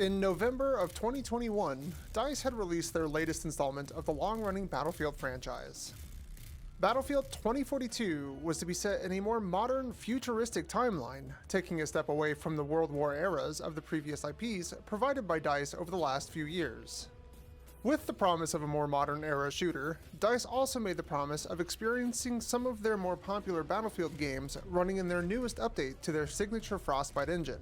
In November of 2021, DICE had released their latest installment of the long-running Battlefield franchise. Battlefield 2042 was to be set in a more modern, futuristic timeline, taking a step away from the World War eras of the previous IPs provided by DICE over the last few years. With the promise of a more modern era shooter, DICE also made the promise of experiencing some of their more popular Battlefield games running in their newest update to their signature Frostbite engine.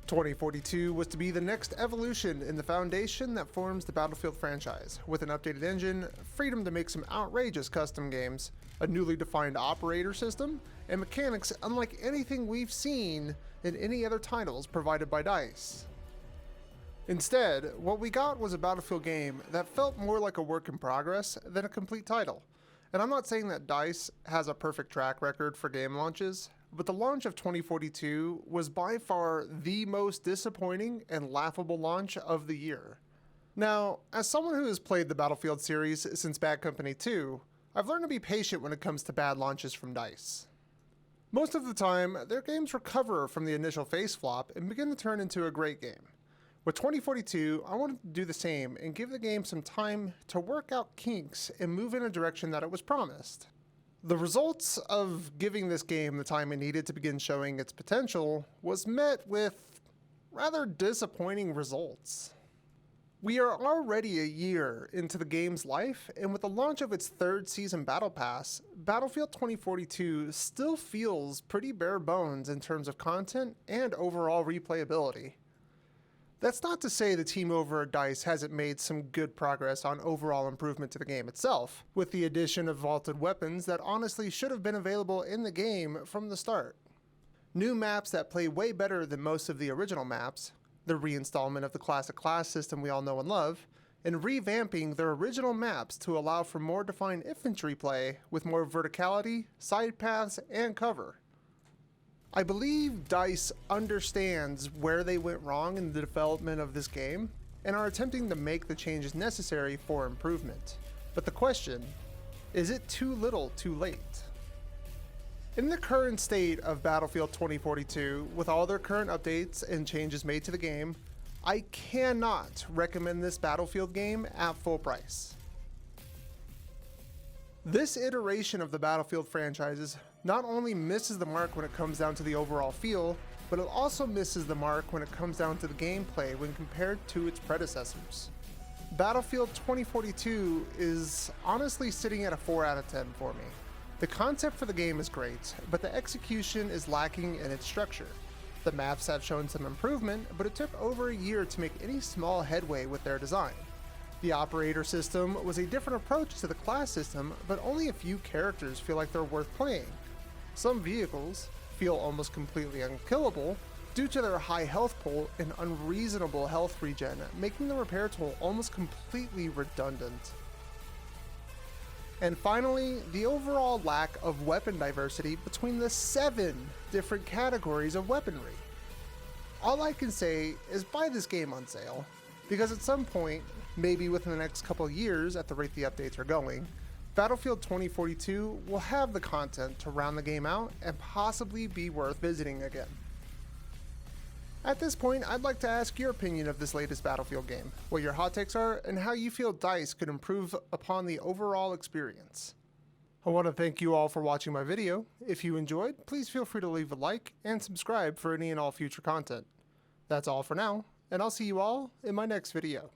2042 was to be the next evolution in the foundation that forms the Battlefield franchise, with an updated engine, freedom to make some outrageous custom games, a newly defined operator system, and mechanics unlike anything we've seen in any other titles provided by DICE. Instead, what we got was a Battlefield game that felt more like a work in progress than a complete title. And I'm not saying that DICE has a perfect track record for game launches, but the launch of 2042 was by far the most disappointing and laughable launch of the year. Now, as someone who has played the Battlefield series since Bad Company 2, I've learned to be patient when it comes to bad launches from DICE. Most of the time, their games recover from the initial face flop and begin to turn into a great game. With 2042, I wanted to do the same and give the game some time to work out kinks and move in a direction that it was promised. The results of giving this game the time it needed to begin showing its potential was met with rather disappointing results. We are already a year into the game's life, and with the launch of its third season Battle Pass, Battlefield 2042 still feels pretty bare bones in terms of content and overall replayability. That's not to say the team over at DICE hasn't made some good progress on overall improvement to the game itself, with the addition of vaulted weapons that honestly should have been available in the game from the start. New maps that play way better than most of the original maps, the reinstallment of the classic class system we all know and love, and revamping their original maps to allow for more defined infantry play with more verticality, side paths, and cover. I believe DICE understands where they went wrong in the development of this game and are attempting to make the changes necessary for improvement. But the question, is it too little too late? In the current state of Battlefield 2042, with all their current updates and changes made to the game, I cannot recommend this Battlefield game at full price. This iteration of the Battlefield franchises not only misses the mark when it comes down to the overall feel, but it also misses the mark when it comes down to the gameplay when compared to its predecessors. Battlefield 2042 is honestly sitting at a 4 out of 10 for me. The concept for the game is great, but the execution is lacking in its structure. The maps have shown some improvement, but it took over a year to make any small headway with their design. The operator system was a different approach to the class system, but only a few characters feel like they're worth playing. Some vehicles feel almost completely unkillable due to their high health pool and unreasonable health regen, making the repair tool almost completely redundant. And finally, the overall lack of weapon diversity between the 7 different categories of weaponry. All I can say is buy this game on sale, because at some point, maybe within the next couple of years at the rate the updates are going, Battlefield 2042 will have the content to round the game out and possibly be worth visiting again. At this point, I'd like to ask your opinion of this latest Battlefield game, what your hot takes are, and how you feel DICE could improve upon the overall experience. I want to thank you all for watching my video. If you enjoyed, please feel free to leave a like and subscribe for any and all future content. That's all for now, and I'll see you all in my next video.